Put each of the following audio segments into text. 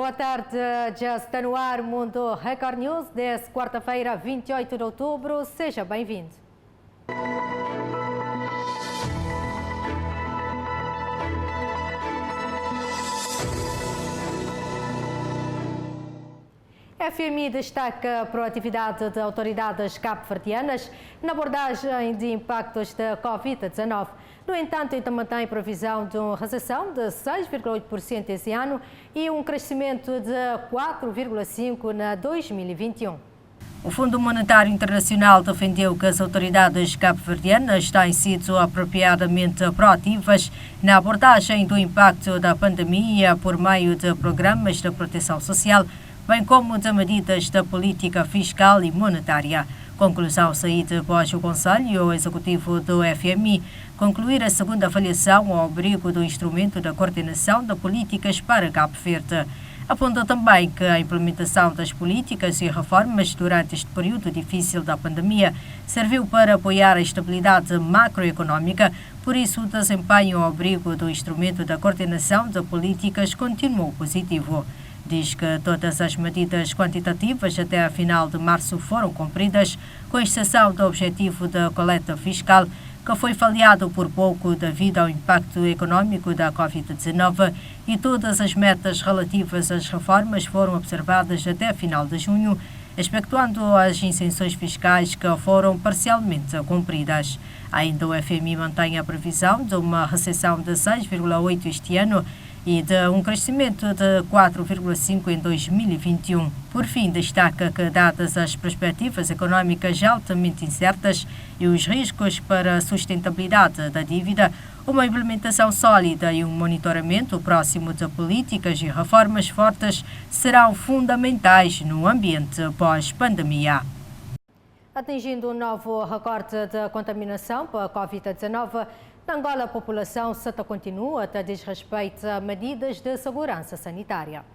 Boa tarde, já está no ar o Mundo Record News desta quarta-feira, 28 de outubro. Seja bem-vindo. A FMI destaca a proatividade de autoridades cabo-verdianas na abordagem de impactos da Covid-19. No entanto, ainda mantém previsão de uma recessão de 6,8% esse ano e um crescimento de 4,5% na 2021. O Fundo Monetário Internacional defendeu que as autoridades cabo-verdianas têm sido apropriadamente proativas na abordagem do impacto da pandemia por meio de programas de proteção social, bem como de medidas da política fiscal e monetária. Conclusão saída após o Conselho Executivo do FMI concluir a segunda avaliação ao abrigo do instrumento da coordenação de políticas para Cabo Verde. Apontou também que a implementação das políticas e reformas durante este período difícil da pandemia serviu para apoiar a estabilidade macroeconómica, por isso o desempenho ao abrigo do instrumento da coordenação de políticas continuou positivo. Diz que todas as medidas quantitativas até a final de março foram cumpridas, com exceção do objetivo da coleta fiscal, que foi falhado por pouco devido ao impacto econômico da Covid-19, e todas as metas relativas às reformas foram observadas até a final de junho, excetuando as isenções fiscais que foram parcialmente cumpridas. Ainda o FMI mantém a previsão de uma recessão de 6,8% este ano e de um crescimento de 4,5% em 2021. Por fim, destaca que, dadas as perspectivas económicas altamente incertas e os riscos para a sustentabilidade da dívida, uma implementação sólida e um monitoramento próximo de políticas e reformas fortes serão fundamentais no ambiente pós-pandemia. Atingindo um novo recorde de contaminação pela Covid-19, na Angola, a população continua a desrespeitar medidas de segurança sanitária.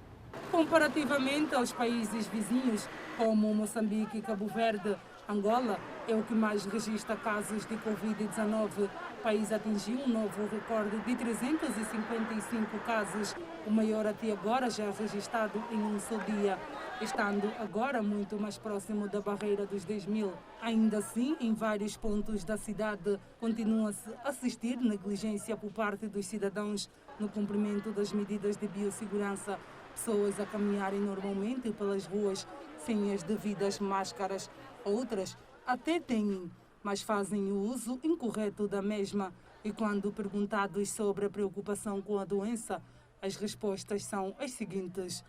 Comparativamente aos países vizinhos, como Moçambique e Cabo Verde, Angola é o que mais registra casos de Covid-19. O país atingiu um novo recorde de 355 casos, o maior até agora já registrado em um só dia, estando agora muito mais próximo da barreira dos 10.000. Ainda assim, em vários pontos da cidade, continua-se a assistir negligência por parte dos cidadãos no cumprimento das medidas de biossegurança. Pessoas a caminharem normalmente pelas ruas sem as devidas máscaras. Outras até têm, mas fazem o uso incorreto da mesma. E quando perguntados sobre a preocupação com a doença, as respostas são as seguintes.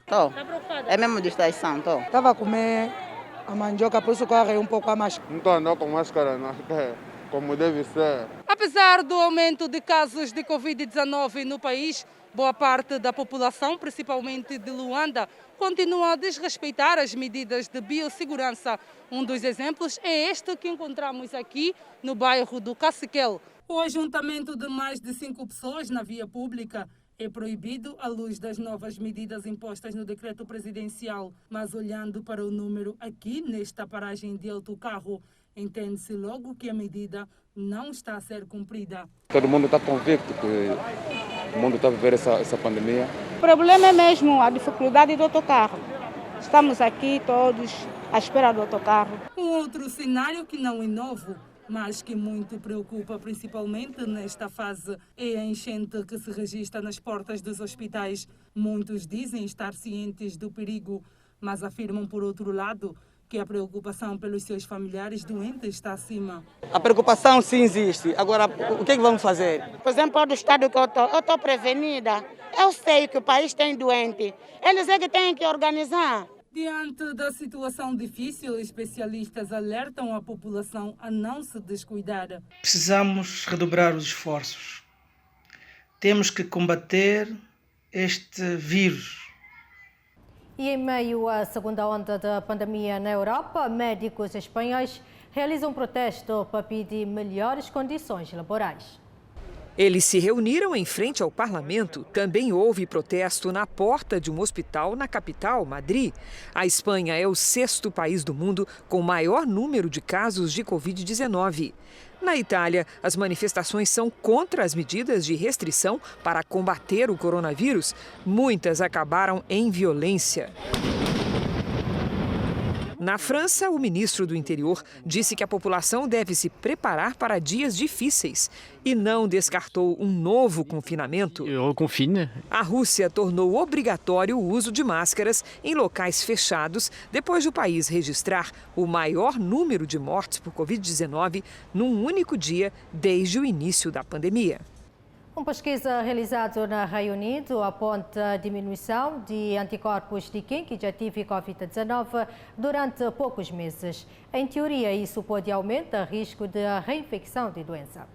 É mesmo distração, Estava a comer a mandioca, por isso que eu agarrei um pouco a máscara. Não estou andando com máscara, não, como deve ser. Apesar do aumento de casos de Covid-19 no país, boa parte da população, principalmente de Luanda, continua a desrespeitar as medidas de biossegurança. Um dos exemplos é este que encontramos aqui no bairro do Caciquel. O ajuntamento de mais de 5 pessoas na via pública é proibido à luz das novas medidas impostas no decreto presidencial. Mas olhando para o número aqui nesta paragem de autocarro, entende-se logo que a medida não está a ser cumprida. Todo mundo está convicto que o mundo está a viver essa pandemia. O problema é mesmo a dificuldade do autocarro. Estamos aqui todos à espera do autocarro. Um outro cenário que não é novo, mas que muito preocupa principalmente nesta fase, é a enchente que se registra nas portas dos hospitais. Muitos dizem estar cientes do perigo, mas afirmam, por outro lado, que a preocupação pelos seus familiares doentes está acima. A preocupação sim existe. Agora, o que é que vamos fazer? Por exemplo, do estado que eu estou prevenida. Eu sei que o país tem doente. Eles é que têm que organizar. Diante da situação difícil, especialistas alertam a população a não se descuidar. Precisamos redobrar os esforços. Temos que combater este vírus. E em meio à segunda onda da pandemia na Europa, médicos espanhóis realizam um protesto para pedir melhores condições laborais. Eles se reuniram em frente ao parlamento. Também houve protesto na porta de um hospital na capital, Madrid. A Espanha é o 6º país do mundo com maior número de casos de Covid-19. Na Itália, as manifestações são contra as medidas de restrição para combater o coronavírus. Muitas acabaram em violência. Na França, o ministro do Interior disse que a população deve se preparar para dias difíceis e não descartou um novo confinamento. A Rússia tornou obrigatório o uso de máscaras em locais fechados depois do país registrar o maior número de mortes por Covid-19 num único dia desde o início da pandemia. Uma pesquisa realizada no Reino Unido aponta a diminuição de anticorpos de quem já teve Covid-19 durante poucos meses. Em teoria, isso pode aumentar o risco de reinfecção de doença.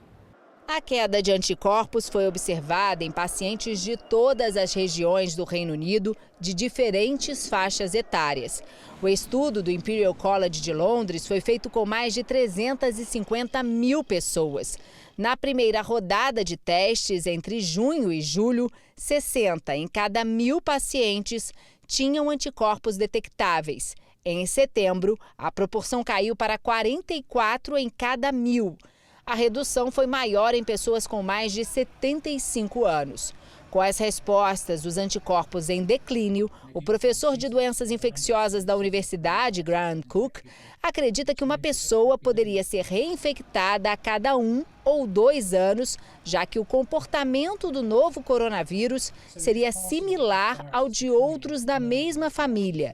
A queda de anticorpos foi observada em pacientes de todas as regiões do Reino Unido, de diferentes faixas etárias. O estudo do Imperial College de Londres foi feito com mais de 350 mil pessoas. Na primeira rodada de testes, entre junho e julho, 60 em cada 1.000 pacientes tinham anticorpos detectáveis. Em setembro, a proporção caiu para 44 em cada 1.000. A redução foi maior em pessoas com mais de 75 anos. Com as respostas dos anticorpos em declínio, o professor de doenças infecciosas da Universidade, Grant Cook, acredita que uma pessoa poderia ser reinfectada a cada 1 ou 2 anos, já que o comportamento do novo coronavírus seria similar ao de outros da mesma família.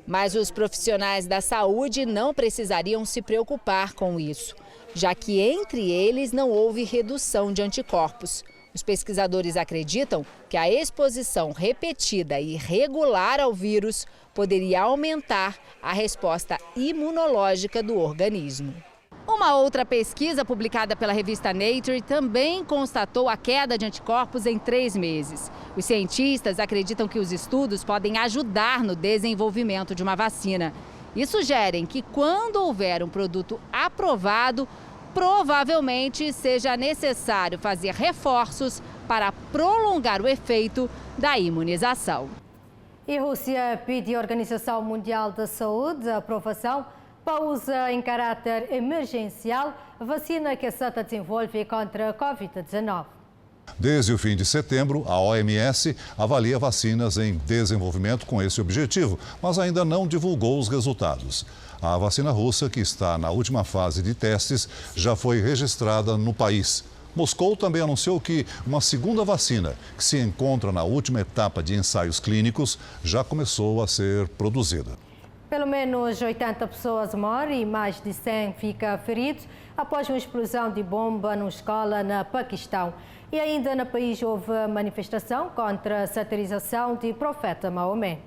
Mas os profissionais da saúde não precisariam se preocupar com isso, já que entre eles não houve redução de anticorpos. Os pesquisadores acreditam que a exposição repetida e regular ao vírus poderia aumentar a resposta imunológica do organismo. Uma outra pesquisa publicada pela revista Nature também constatou a queda de anticorpos em 3 meses. Os cientistas acreditam que os estudos podem ajudar no desenvolvimento de uma vacina e sugerem que, quando houver um produto aprovado, provavelmente seja necessário fazer reforços para prolongar o efeito da imunização. E a Rússia pede à Organização Mundial da Saúde a aprovação para uso em caráter emergencial a vacina que a SATA desenvolve contra a Covid-19. Desde o fim de setembro, a OMS avalia vacinas em desenvolvimento com esse objetivo, mas ainda não divulgou os resultados. A vacina russa, que está na última fase de testes, já foi registrada no país. Moscou também anunciou que uma segunda vacina, que se encontra na última etapa de ensaios clínicos, já começou a ser produzida. Pelo menos 80 pessoas morrem e mais de 100 ficam feridos após uma explosão de bomba numa escola no Paquistão. E ainda no país houve manifestação contra a satirização de Profeta Maomé.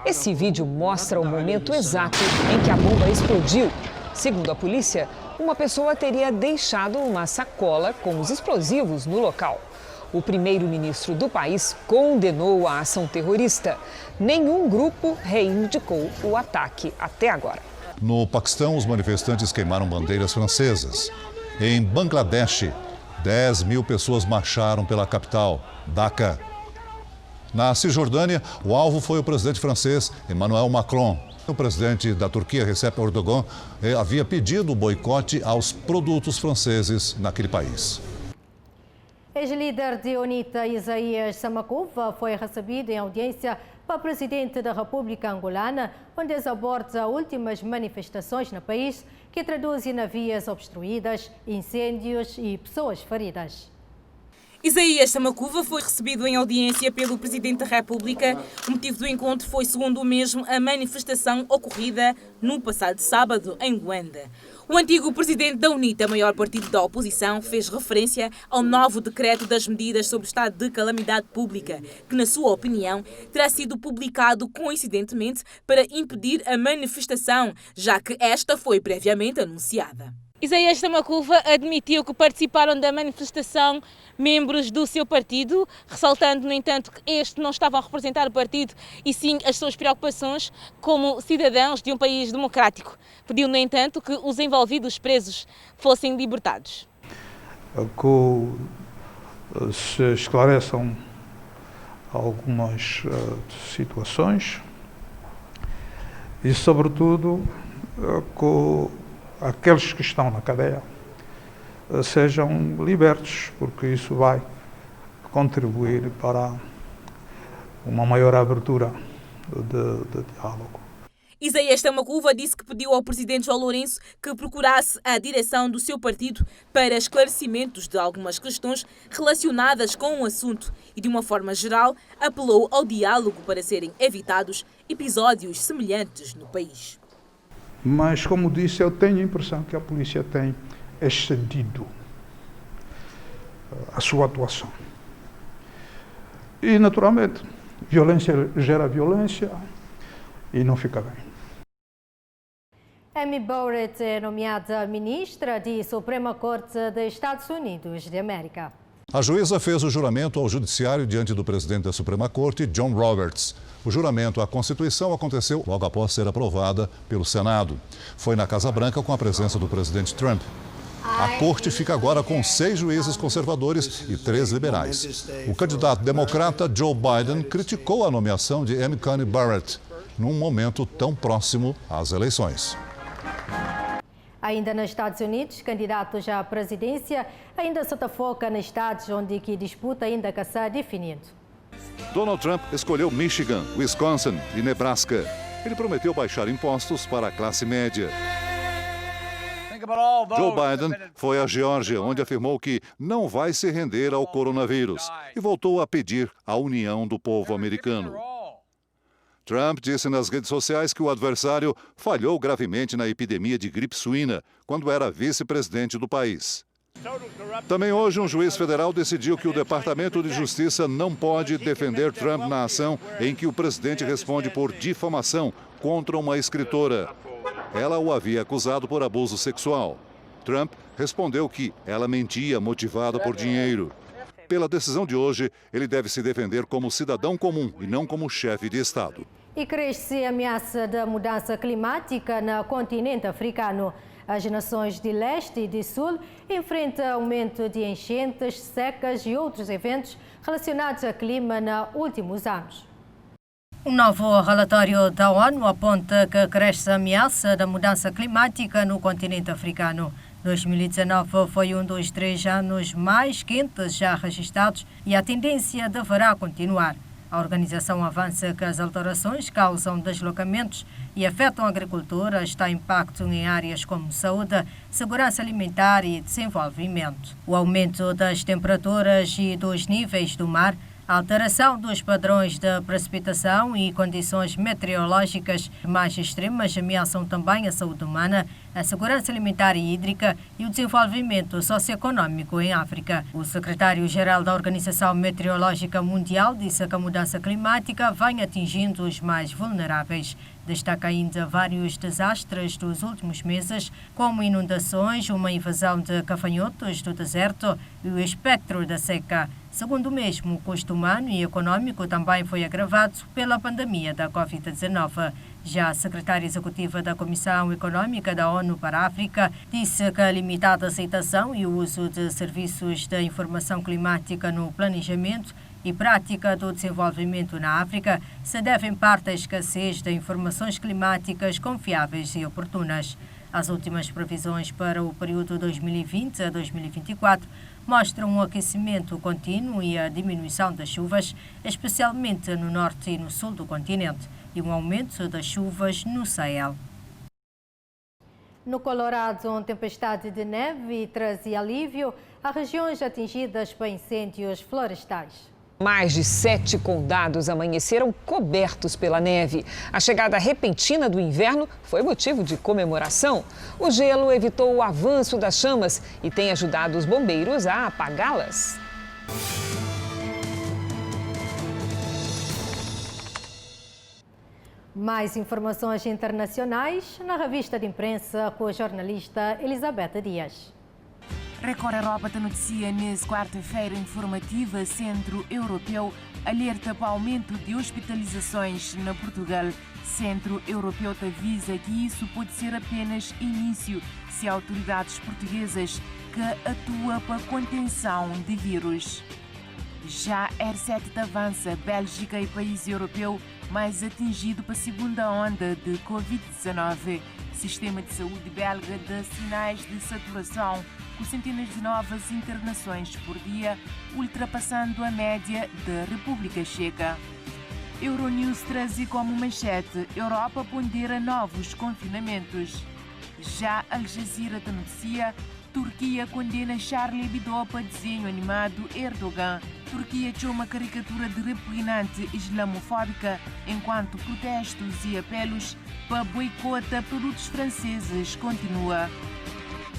Esse vídeo mostra o momento exato em que a bomba explodiu. Segundo a polícia, uma pessoa teria deixado uma sacola com os explosivos no local. O primeiro-ministro do país condenou a ação terrorista. Nenhum grupo reivindicou o ataque até agora. No Paquistão, os manifestantes queimaram bandeiras francesas. Em Bangladesh, 10 mil pessoas marcharam pela capital, Dhaka. Na Cisjordânia, o alvo foi o presidente francês Emmanuel Macron. O presidente da Turquia, Recep Erdogan, havia pedido o boicote aos produtos franceses naquele país. Ex-líder de UNITA, Isaías Samakuva, foi recebido em audiência para o presidente da República Angolana, onde aborda últimas manifestações no país, que traduzem em vias obstruídas, incêndios e pessoas feridas. Isaías Samakuva foi recebido em audiência pelo Presidente da República. O motivo do encontro foi, segundo o mesmo, a manifestação ocorrida no passado sábado em Luanda. O antigo presidente da UNITA, maior partido da oposição, fez referência ao novo decreto das medidas sobre o estado de calamidade pública, que, na sua opinião, terá sido publicado coincidentemente para impedir a manifestação, já que esta foi previamente anunciada. Isaías Samakuva admitiu que participaram da manifestação membros do seu partido, ressaltando, no entanto, que este não estava a representar o partido e sim as suas preocupações como cidadãos de um país democrático. Pediu, no entanto, que os envolvidos presos fossem libertados. Que se esclareçam algumas situações e, sobretudo, que aqueles que estão na cadeia sejam libertos, porque isso vai contribuir para uma maior abertura de diálogo. Isaías Tamacuva disse que pediu ao presidente João Lourenço que procurasse a direção do seu partido para esclarecimentos de algumas questões relacionadas com o assunto e, de uma forma geral, apelou ao diálogo para serem evitados episódios semelhantes no país. Mas, como disse, eu tenho a impressão que a polícia tem excedido a sua atuação. E, naturalmente, violência gera violência e não fica bem. Amy Barrett é nomeada ministra de Suprema Corte dos Estados Unidos de América. A juíza fez o juramento ao judiciário diante do presidente da Suprema Corte, John Roberts. O juramento à Constituição aconteceu logo após ser aprovada pelo Senado. Foi na Casa Branca com a presença do presidente Trump. A corte fica agora com 6 juízes conservadores e 3 liberais. O candidato democrata Joe Biden criticou a nomeação de Amy Coney Barrett num momento tão próximo às eleições. Ainda nos Estados Unidos, candidatos à presidência ainda se foca nos estados onde que disputa ainda que está definido. Donald Trump escolheu Michigan, Wisconsin e Nebraska. Ele prometeu baixar impostos para a classe média. Joe Biden foi à Geórgia, onde afirmou que não vai se render ao coronavírus e voltou a pedir a união do povo americano. Trump disse nas redes sociais que o adversário falhou gravemente na epidemia de gripe suína, quando era vice-presidente do país. Também hoje, um juiz federal decidiu que o Departamento de Justiça não pode defender Trump na ação em que o presidente responde por difamação contra uma escritora. Ela o havia acusado por abuso sexual. Trump respondeu que ela mentia motivada por dinheiro. Pela decisão de hoje, ele deve se defender como cidadão comum e não como chefe de Estado. E cresce a ameaça da mudança climática no continente africano. As nações de leste e de sul enfrentam aumento de enchentes, secas e outros eventos relacionados ao clima nos últimos anos. Um novo relatório da ONU aponta que cresce a ameaça da mudança climática no continente africano. 2019 foi um dos 3 anos mais quentes já registrados e a tendência deverá continuar. A organização avança que as alterações causam deslocamentos e afetam a agricultura, está impacto em áreas como saúde, segurança alimentar e desenvolvimento. O aumento das temperaturas e dos níveis do mar, a alteração dos padrões de precipitação e condições meteorológicas mais extremas ameaçam também a saúde humana, a segurança alimentar e hídrica e o desenvolvimento socioeconômico em África. O secretário-geral da Organização Meteorológica Mundial disse que a mudança climática vem atingindo os mais vulneráveis. Destaca ainda vários desastres dos últimos meses, como inundações, uma invasão de gafanhotos do deserto e o espectro da seca. Segundo o mesmo, o custo humano e econômico também foi agravado pela pandemia da Covid-19. Já a secretária executiva da Comissão Econômica da ONU para a África disse que a limitada aceitação e o uso de serviços de informação climática no planejamento e prática do desenvolvimento na África se deve em parte à escassez de informações climáticas confiáveis e oportunas. As últimas previsões para o período 2020 a 2024 mostram um aquecimento contínuo e a diminuição das chuvas, especialmente no norte e no sul do continente, e um aumento das chuvas no Sahel. No Colorado, uma tempestade de neve trazia alívio a regiões atingidas por incêndios florestais. Mais de 7 condados amanheceram cobertos pela neve. A chegada repentina do inverno foi motivo de comemoração. O gelo evitou o avanço das chamas e tem ajudado os bombeiros a apagá-las. Mais informações internacionais na revista de imprensa com a jornalista Elizabeth Dias. Record Europa te noticia nessa quarta-feira informativa. Centro Europeu alerta para o aumento de hospitalizações na Portugal. Centro Europeu te avisa que isso pode ser apenas início se autoridades portuguesas que atuam para a contenção de vírus. Já R7 avança, Bélgica e país europeu mais atingido para a segunda onda de Covid-19. Sistema de saúde belga dá sinais de saturação, com centenas de novas internações por dia, ultrapassando a média da República Checa. Euronews traz como manchete: Europa pondera novos confinamentos. Já Al Jazeera noticia: Turquia condena Charlie Hebdo para desenho animado Erdogan. Turquia tirou uma caricatura de repugnante islamofóbica, enquanto protestos e apelos para boicota produtos franceses continua.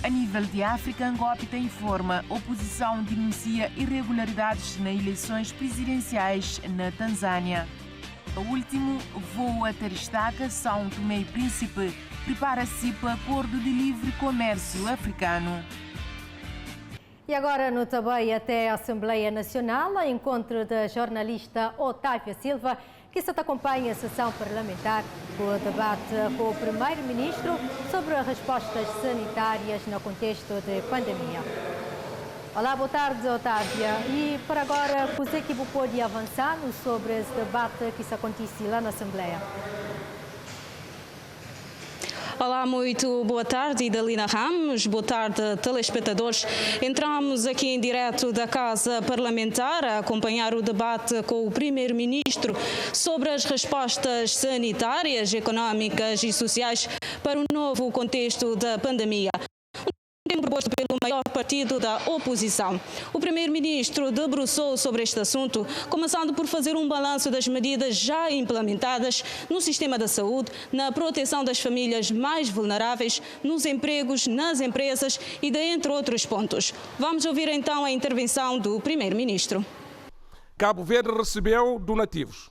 A nível de África, Ngopita informa: oposição denuncia irregularidades nas eleições presidenciais na Tanzânia. O último voo a Terestaca, São Tomé e Príncipe, prepara-se para acordo de livre comércio africano. E agora no Tabei até a Assembleia Nacional, a encontro da jornalista Otávia Silva, que se acompanha a sessão parlamentar com o debate com o Primeiro-Ministro sobre as respostas sanitárias no contexto de pandemia. Olá, boa tarde, Otávia. E para agora, o que você pode avançar sobre esse debate que se acontece lá na Assembleia? Olá, muito boa tarde, Idalina Ramos. Boa tarde, telespectadores. Entramos aqui em direto da Casa Parlamentar a acompanhar o debate com o Primeiro-Ministro sobre as respostas sanitárias, económicas e sociais para o novo contexto da pandemia. Tema proposto pelo maior partido da oposição. O Primeiro-Ministro debruçou sobre este assunto, começando por fazer um balanço das medidas já implementadas no sistema da saúde, na proteção das famílias mais vulneráveis, nos empregos, nas empresas e dentre outros pontos. Vamos ouvir então a intervenção do Primeiro-Ministro. Cabo Verde recebeu donativos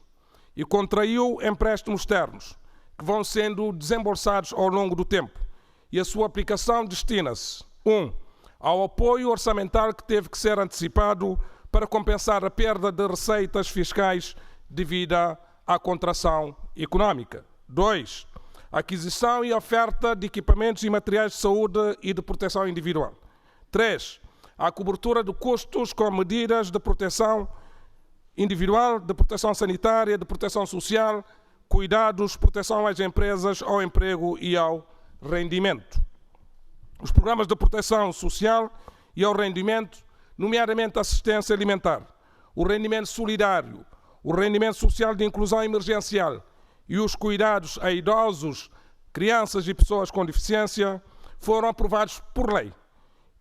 e contraiu empréstimos externos, que vão sendo desembolsados ao longo do tempo. E a sua aplicação destina-se, 1. Ao apoio orçamental que teve que ser antecipado para compensar a perda de receitas fiscais devido à contração económica. 2. Aquisição e oferta de equipamentos e materiais de saúde e de proteção individual. 3. A cobertura de custos com medidas de proteção individual, de proteção sanitária, de proteção social, cuidados, proteção às empresas, ao emprego e ao rendimento. Os programas de proteção social e ao rendimento, nomeadamente assistência alimentar, o rendimento solidário, o rendimento social de inclusão emergencial e os cuidados a idosos, crianças e pessoas com deficiência, foram aprovados por lei.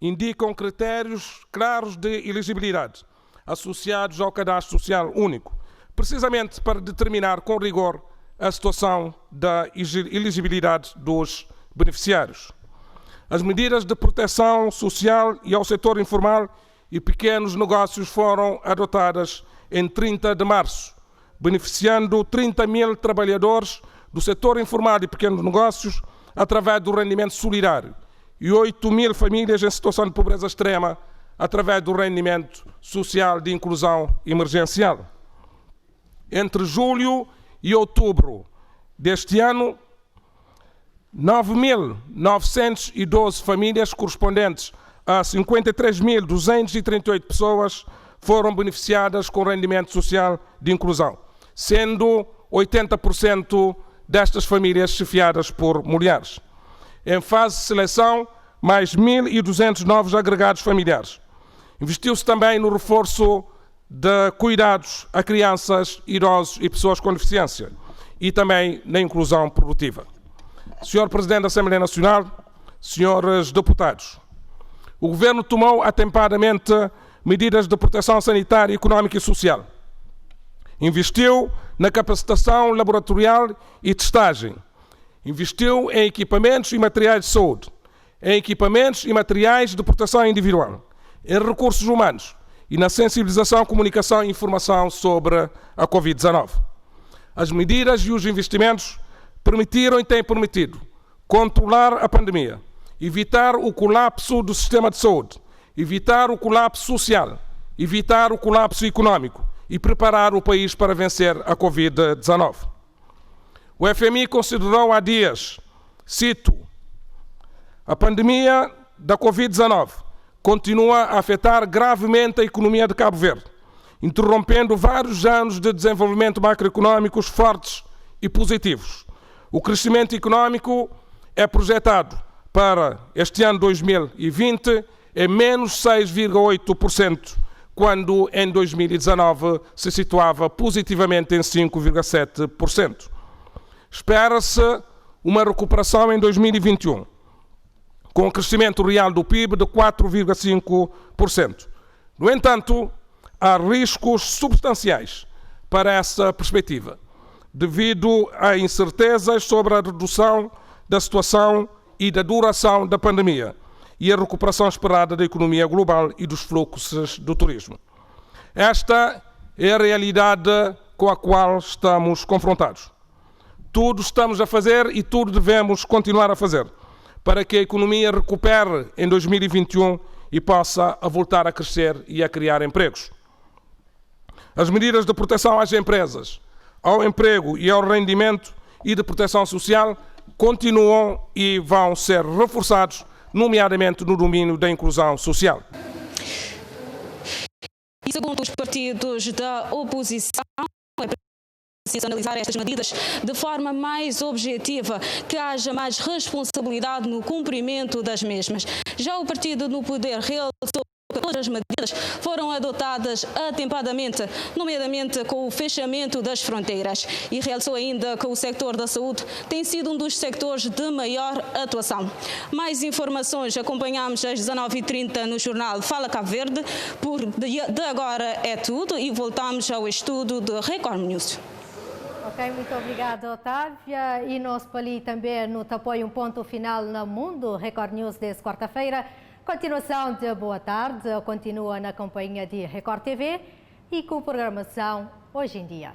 Indicam critérios claros de elegibilidade, associados ao cadastro social único, precisamente para determinar com rigor a situação da elegibilidade dos beneficiários. As medidas de proteção social e ao setor informal e pequenos negócios foram adotadas em 30 de março, beneficiando 30 mil trabalhadores do setor informal e pequenos negócios através do rendimento solidário e 8 mil famílias em situação de pobreza extrema através do rendimento social de inclusão emergencial. Entre julho e outubro deste ano, 9.912 famílias correspondentes a 53.238 pessoas foram beneficiadas com rendimento social de inclusão, sendo 80% destas famílias chefiadas por mulheres. Em fase de seleção, mais 1.200 novos agregados familiares. Investiu-se também no reforço de cuidados a crianças, idosos e pessoas com deficiência e também na inclusão produtiva. Senhor Presidente da Assembleia Nacional, senhores deputados, o Governo tomou atempadamente medidas de proteção sanitária, económica e social. Investiu na capacitação laboratorial e testagem. Investiu em equipamentos e materiais de saúde, em equipamentos e materiais de proteção individual, em recursos humanos e na sensibilização, comunicação e informação sobre a Covid-19. As medidas e os investimentos permitiram e têm permitido controlar a pandemia, evitar o colapso do sistema de saúde, evitar o colapso social, evitar o colapso económico e preparar o país para vencer a Covid-19. O FMI considerou há dias, cito, a pandemia da Covid-19 continua a afetar gravemente a economia de Cabo Verde, interrompendo vários anos de desenvolvimento macroeconómicos fortes e positivos. O crescimento económico é projetado para este ano 2020 é menos 6,8%, quando em 2019 se situava positivamente em 5,7%. Espera-se uma recuperação em 2021, com crescimento real do PIB de 4,5%. No entanto, há riscos substanciais para essa perspectiva, devido a incertezas sobre a redução da situação e da duração da pandemia e a recuperação esperada da economia global e dos fluxos do turismo. Esta é a realidade com a qual estamos confrontados. Tudo estamos a fazer e tudo devemos continuar a fazer para que a economia recupere em 2021 e possa voltar a crescer e a criar empregos. As medidas de proteção às empresas, ao emprego e ao rendimento e de proteção social continuam e vão ser reforçados, nomeadamente no domínio da inclusão social. E segundo os partidos da oposição, é preciso analisar estas medidas de forma mais objetiva, que haja mais responsabilidade no cumprimento das mesmas. Já o partido no poder realçou que todas as medidas foram adotadas atempadamente, nomeadamente com o fechamento das fronteiras, e realçou ainda que o sector da saúde tem sido um dos sectores de maior atuação. Mais informações acompanhamos às 19h30 no jornal Fala Cabo Verde. De agora é tudo e voltamos ao estudo de Record News. Ok, muito obrigada, Otávia. E nós ali também no apoio um ponto final no mundo, Record News desta quarta-feira. Continuação de boa tarde, continua na companhia de Record TV e com programação Hoje em Dia.